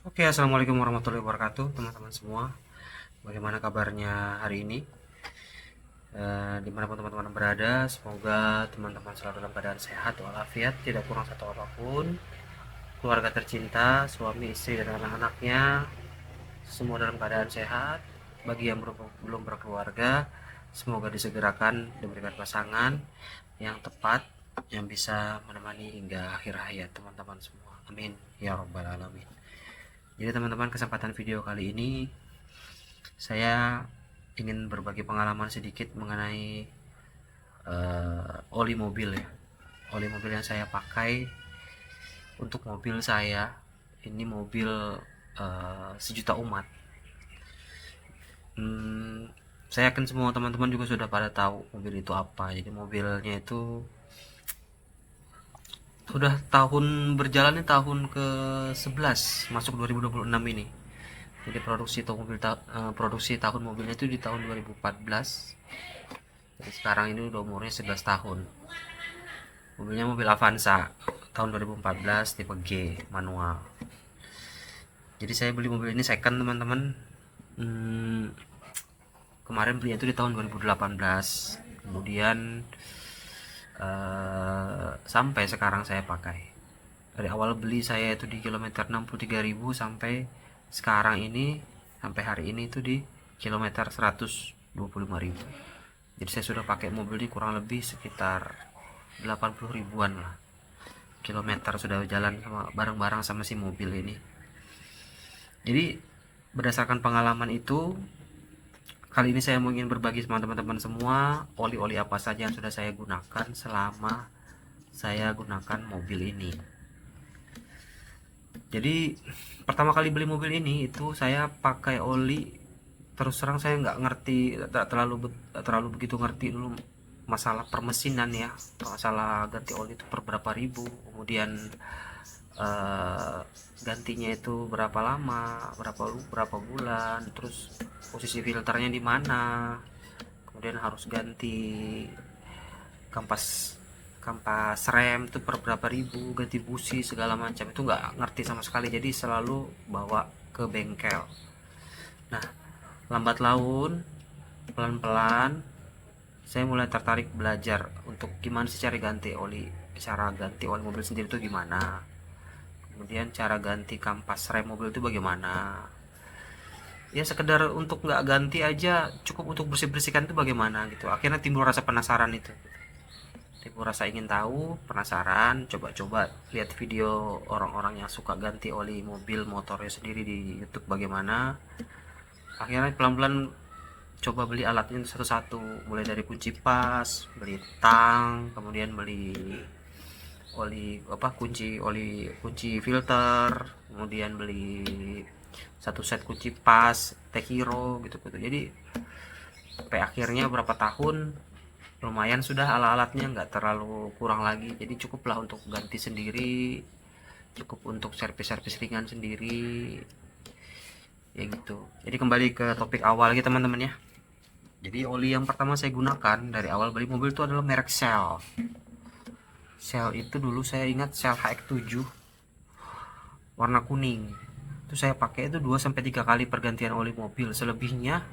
Oke, assalamualaikum warahmatullahi wabarakatuh, teman-teman semua. Bagaimana kabarnya hari ini? Dimanapun teman-teman berada, semoga teman-teman selalu dalam keadaan sehat walafiat, tidak kurang satu apapun. Keluarga tercinta, suami, istri, dan anak-anaknya, semua dalam keadaan sehat. Bagi yang belum berkeluarga, semoga disegerakan diberikan pasangan yang tepat, yang bisa menemani hingga akhir hayat teman-teman semua. Amin ya robbal alamin. Jadi teman-teman, kesempatan video kali ini saya ingin berbagi pengalaman sedikit mengenai oli mobil ya. Oli mobil yang saya pakai untuk mobil saya. Ini mobil sejuta umat. Saya yakin semua teman-teman juga sudah pada tahu mobil itu apa. Jadi mobilnya itu sudah tahun berjalannya tahun ke 11 masuk 2026 ini. Jadi produksi tahun mobilnya itu di tahun 2014. Jadi sekarang ini udah umurnya 11 tahun. Mobilnya mobil Avanza tahun 2014 tipe G manual. Jadi saya beli mobil ini second teman-teman. Kemarin belinya itu di tahun 2018. Kemudian sampai sekarang saya pakai. Dari awal beli saya itu di kilometer 63.000 sampai sekarang ini, sampai hari ini itu di kilometer 125.000. Jadi saya sudah pakai mobil ini kurang lebih sekitar 80 ribuan lah kilometer sudah jalan sama bareng-bareng sama si mobil ini. Jadi berdasarkan pengalaman itu, kali ini saya ingin berbagi sama teman-teman semua oli-oli apa saja yang sudah saya gunakan selama saya gunakan mobil ini. Jadi pertama kali beli mobil ini itu saya pakai oli, terus terang saya nggak ngerti, tak terlalu begitu ngerti dulu masalah permesinan ya, masalah ganti oli itu per berapa ribu, kemudian eh, gantinya itu berapa lama, berapa bulan, terus posisi filternya di mana, kemudian harus ganti kampas kampas rem itu per berapa ribu, ganti busi segala macam itu nggak ngerti sama sekali, jadi selalu bawa ke bengkel. Nah, lambat laun, pelan-pelan saya mulai tertarik belajar untuk gimana sih cara ganti oli mobil sendiri itu gimana, kemudian cara ganti kampas rem mobil itu bagaimana, ya sekedar untuk nggak ganti aja, cukup untuk bersih-bersihkan itu bagaimana gitu. Akhirnya timbul rasa penasaran itu, timbul rasa ingin tahu, penasaran, coba-coba lihat video orang-orang yang suka ganti oli mobil motornya sendiri di YouTube bagaimana. Akhirnya pelan-pelan coba beli alatnya satu-satu, mulai dari kunci pas, beli tang, kemudian beli kunci filter, kemudian beli satu set kunci pas teh hero gitu gitu. Jadi sampai akhirnya berapa tahun lumayan sudah, alat-alatnya nggak terlalu kurang lagi, jadi cukuplah untuk ganti sendiri, cukup untuk servis-servis ringan sendiri ya gitu. Jadi kembali ke topik awal lagi teman-teman ya. Jadi oli yang pertama saya gunakan dari awal beli mobil itu adalah merek Shell. Shell itu dulu saya ingat Shell HX7 warna kuning. Itu saya pakai itu 2 sampai 3 kali pergantian oli mobil. Selebihnya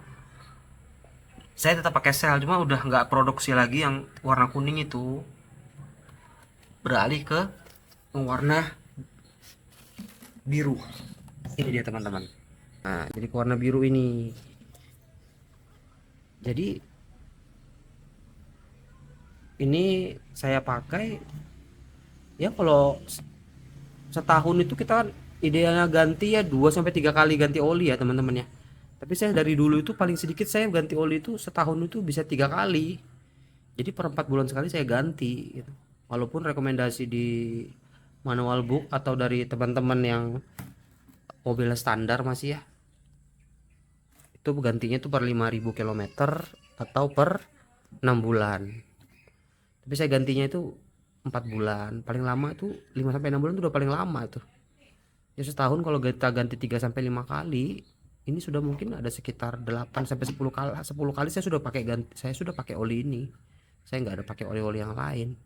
saya tetap pakai Shell, cuma udah nggak produksi lagi yang warna kuning itu. Beralih ke warna biru. Ini dia teman-teman. Nah, jadi ke warna biru ini. Jadi ini saya pakai ya kalau setahun itu kita kan idealnya ganti ya 2 sampai 3 kali ganti oli ya teman-teman ya. Tapi saya dari dulu itu paling sedikit saya ganti oli itu setahun itu bisa 3 kali. Jadi per 4 bulan sekali saya ganti gitu. Walaupun rekomendasi di manual book atau dari teman-teman yang mobil standar masih ya, itu gantinya tuh per 5.000 kilometer atau per 6 bulan. Tapi saya gantinya itu 4 bulan, paling lama itu 5 sampai 6 bulan itu udah paling lama tuh. Ya setahun kalau kita ganti 3 sampai 5 kali, ini sudah mungkin ada sekitar 8 sampai 10 kali. 10 kali saya sudah pakai oli ini. Saya nggak ada pakai oli-oli yang lain.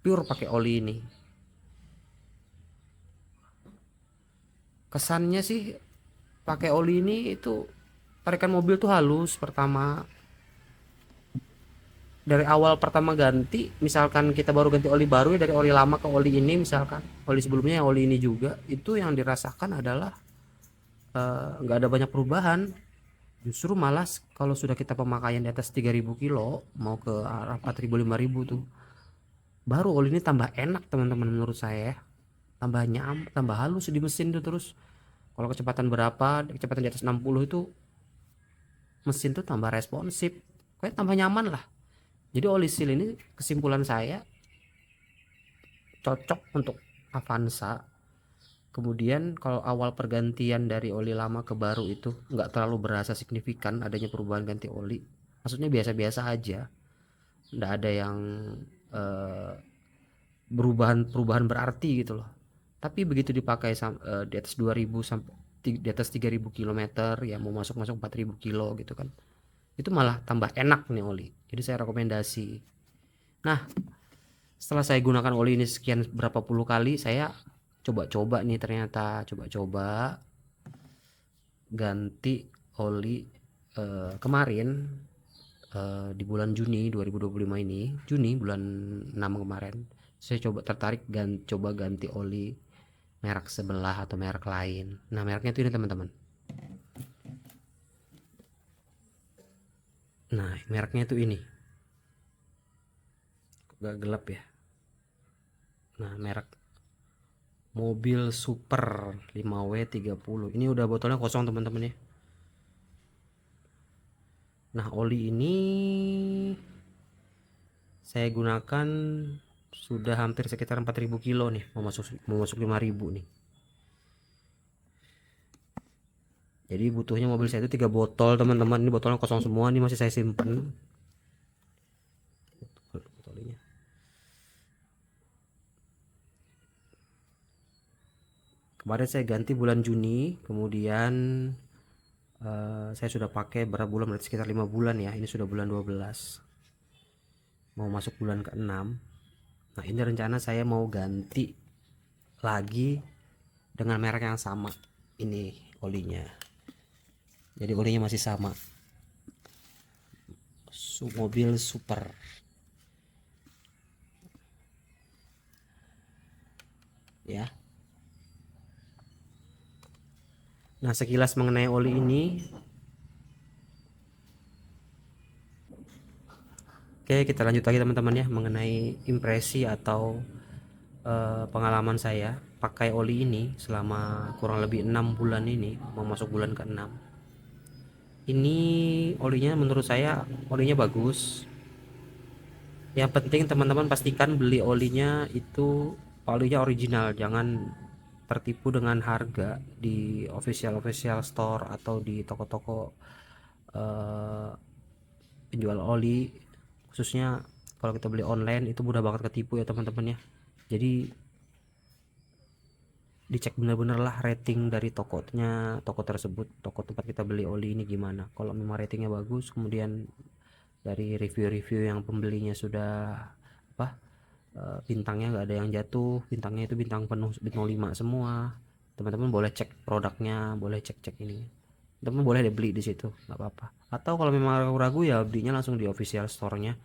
Pure pakai oli ini. Kesannya sih pakai oli ini itu tarikan mobil tuh halus. Pertama, dari awal pertama ganti, misalkan kita baru ganti oli baru ya, dari oli lama ke oli ini, misalkan oli sebelumnya yang oli ini juga, itu yang dirasakan adalah nggak ada banyak perubahan. Justru malas kalau sudah kita pemakaian di atas 3000 kilo mau ke arah 4000 5000 tuh, baru oli ini tambah enak teman-teman menurut saya. Tambah nyam, tambah halus di mesin tuh. Terus kalau kecepatan berapa, kecepatan di atas 60 itu mesin tuh tambah responsif, kayak tambah nyaman lah. Jadi oli seal ini kesimpulan saya cocok untuk Avanza. Kemudian kalau awal pergantian dari oli lama ke baru itu nggak terlalu berasa signifikan adanya perubahan ganti oli. Maksudnya biasa-biasa aja, nggak ada yang eh, perubahan berarti gitu loh. Tapi begitu dipakai di atas 2000 sampai di atas 3000 kilometer ya, mau masuk 4000 kilo gitu kan, itu malah tambah enak nih oli. Jadi saya rekomendasi. Nah, setelah saya gunakan oli ini sekian berapa puluh kali, saya coba-coba nih, ternyata coba-coba ganti oli kemarin, di bulan Juni 2025 ini, Juni bulan 6 kemarin, saya coba tertarik coba ganti oli merek sebelah atau merek lain. Nah, mereknya itu ini teman-teman. Nah, mereknya itu ini. Agak gelap ya. Nah, merek Mobil Super 5W30. Ini udah botolnya kosong teman-teman ya. Nah, oli ini saya gunakan sudah hampir sekitar 4000 kilo nih, mau masuk 5000 nih. Jadi butuhnya mobil saya itu 3 botol teman-teman. Ini botolnya kosong semua, nih masih saya simpen botolnya. Kemarin saya ganti bulan Juni, kemudian saya sudah pakai berapa bulan, berarti sekitar 5 bulan ya. Ini sudah bulan 12, mau masuk bulan ke-6. Nah, ini rencana saya mau ganti lagi dengan merek yang sama. Ini olinya, jadi olinya masih sama, Mobil Super ya. Nah, sekilas mengenai oli ini. Oke, kita lanjut lagi teman-teman ya, mengenai impresi atau pengalaman saya pakai oli ini selama kurang lebih 6 bulan ini, mau masuk bulan ke-6. Ini olinya menurut saya olinya bagus. Yang penting teman-teman pastikan beli olinya itu olinya original, jangan tertipu dengan harga di official store atau di toko-toko eh, penjual oli. Khususnya kalau kita beli online itu mudah banget ketipu ya teman-teman ya. Jadi dicek bener-bener lah rating dari tokonya, toko tersebut, toko tempat kita beli oli ini gimana. Kalau memang ratingnya bagus, kemudian dari review-review yang pembelinya sudah apa, bintangnya nggak ada yang jatuh, bintangnya itu bintang penuh, bintang 5 semua, teman-teman boleh cek produknya, boleh cek-cek ini, teman boleh deh beli di situ, nggak apa-apa. Atau kalau memang ragu-ragu ya belinya langsung di official store-nya,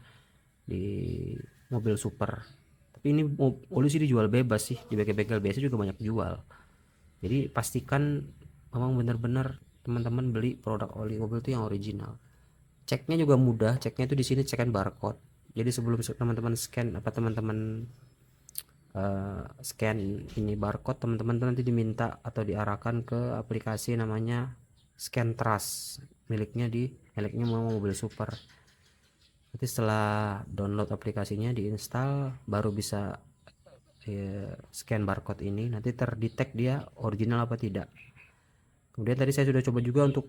di Mobil Super. Tapi ini oli sih dijual bebas sih, di bengkel-bengkel biasa juga banyak jual. Jadi pastikan memang benar-benar teman-teman beli produk oli mobil itu yang original. Ceknya juga mudah, ceknya itu di sini cekan barcode. Jadi sebelum teman-teman scan, apa teman-teman scan ini barcode, teman-teman nanti diminta atau diarahkan ke aplikasi namanya Scan Trust, miliknya mau Mobil Super. Nanti setelah download aplikasinya, diinstal, baru bisa scan barcode ini, nanti terdetek dia original apa tidak. Kemudian tadi saya sudah coba juga untuk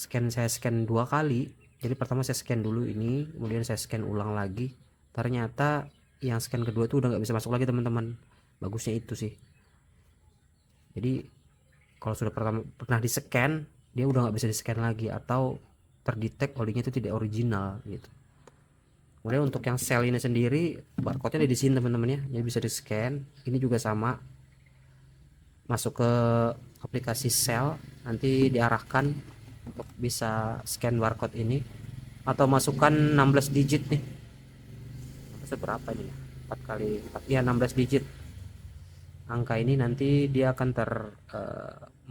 saya scan 2 kali. Jadi pertama saya scan dulu ini, kemudian saya scan ulang lagi. Ternyata yang scan kedua itu udah nggak bisa masuk lagi teman-teman. Bagusnya itu sih. Jadi kalau sudah pernah di scan, dia udah nggak bisa di scan lagi, atau terdetek olinya itu tidak original gitu. Kemudian untuk yang sel ini sendiri, barcode-nya ada di sini teman-teman ya, jadi bisa di scan. Ini juga sama, masuk ke aplikasi Shell, nanti diarahkan untuk bisa scan barcode ini, atau masukkan 16 digit nih. Seberapa ini? 4 kali 4, ya 16 digit. Angka ini nanti dia akan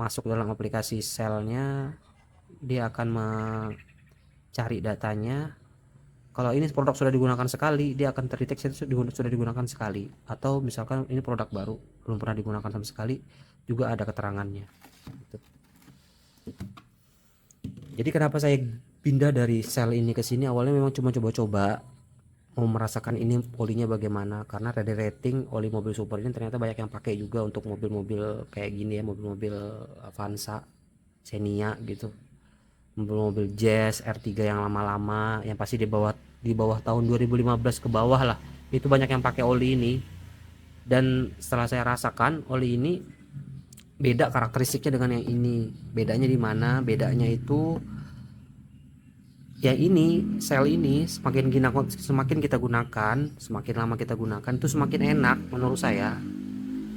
masuk dalam aplikasi Shell-nya, dia akan mencari datanya. Kalau ini produk sudah digunakan sekali, dia akan terdeteksi sudah digunakan sekali, atau misalkan ini produk baru belum pernah digunakan sama sekali, juga ada keterangannya gitu. Jadi kenapa saya pindah dari sel ini ke sini, awalnya memang cuma coba-coba mau merasakan ini olinya bagaimana, karena dari rating oli mobil super ini ternyata banyak yang pakai juga untuk mobil-mobil kayak gini ya, mobil-mobil Avanza, Xenia gitu, mobil-mobil Jazz R3 yang lama-lama, yang pasti di bawah tahun 2015 ke bawah lah, itu banyak yang pakai oli ini. Dan setelah saya rasakan, oli ini beda karakteristiknya dengan yang ini. Bedanya di mana? Bedanya itu ya ini, sel ini semakin kita gunakan, semakin lama kita gunakan itu semakin enak menurut saya.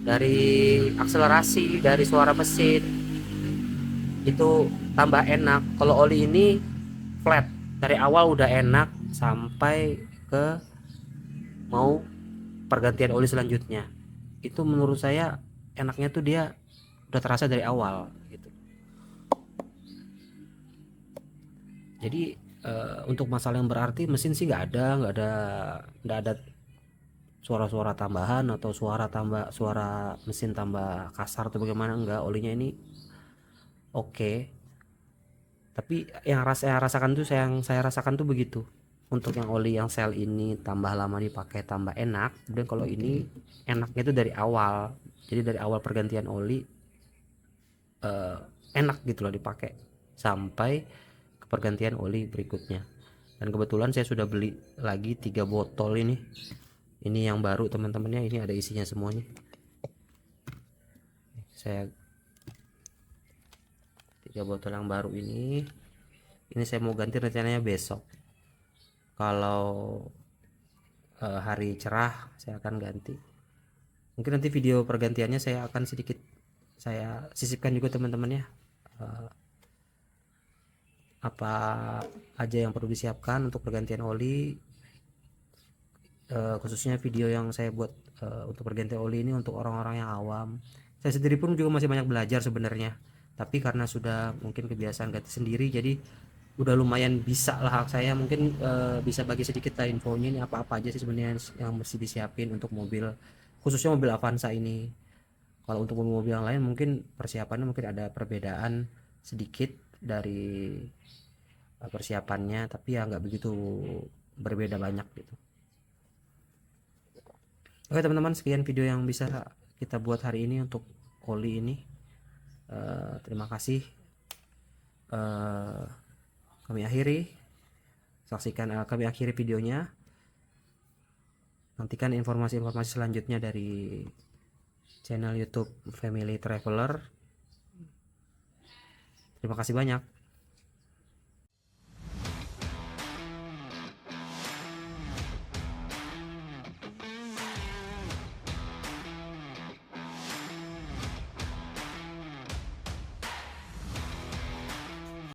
Dari akselerasi, dari suara mesin itu tambah enak. Kalau oli ini flat, dari awal udah enak sampai ke mau pergantian oli selanjutnya. Itu menurut saya enaknya tuh dia udah terasa dari awal gitu. Jadi untuk masalah yang berarti mesin sih nggak ada suara-suara tambahan atau suara mesin tambah kasar atau bagaimana, enggak. Olinya ini oke. Tapi yang rasakan tuh, yang saya rasakan tuh begitu. Untuk yang oli yang sel ini tambah lama dipakai tambah enak. Dan kalau ini enaknya itu dari awal. Jadi dari awal pergantian oli enak gitu loh dipakai sampai ke pergantian oli berikutnya. Dan kebetulan saya sudah beli lagi 3 botol ini. Ini yang baru teman-temannya, ini ada isinya semuanya. Saya 3 botol yang baru ini saya mau ganti rencananya besok. Kalau hari cerah saya akan ganti. Mungkin nanti video pergantiannya saya akan sedikit saya sisipkan juga teman-teman ya, apa aja yang perlu disiapkan untuk pergantian oli, khususnya video yang saya buat untuk pergantian oli ini untuk orang-orang yang awam. Saya sendiri pun juga masih banyak belajar sebenarnya, tapi karena sudah mungkin kebiasaan ganti sendiri, jadi udah lumayan bisa lah saya mungkin bisa bagi sedikit lah infonya, ini apa-apa aja sih sebenarnya yang mesti disiapin untuk mobil, khususnya mobil Avanza ini. Kalau untuk mobil-mobil yang lain mungkin persiapannya mungkin ada perbedaan sedikit dari persiapannya, tapi ya nggak begitu berbeda banyak gitu. Oke teman-teman, sekian video yang bisa kita buat hari ini untuk oli ini. Terima kasih. Kami akhiri videonya. Nantikan informasi-informasi selanjutnya dari channel YouTube Family Traveler. Terima kasih banyak.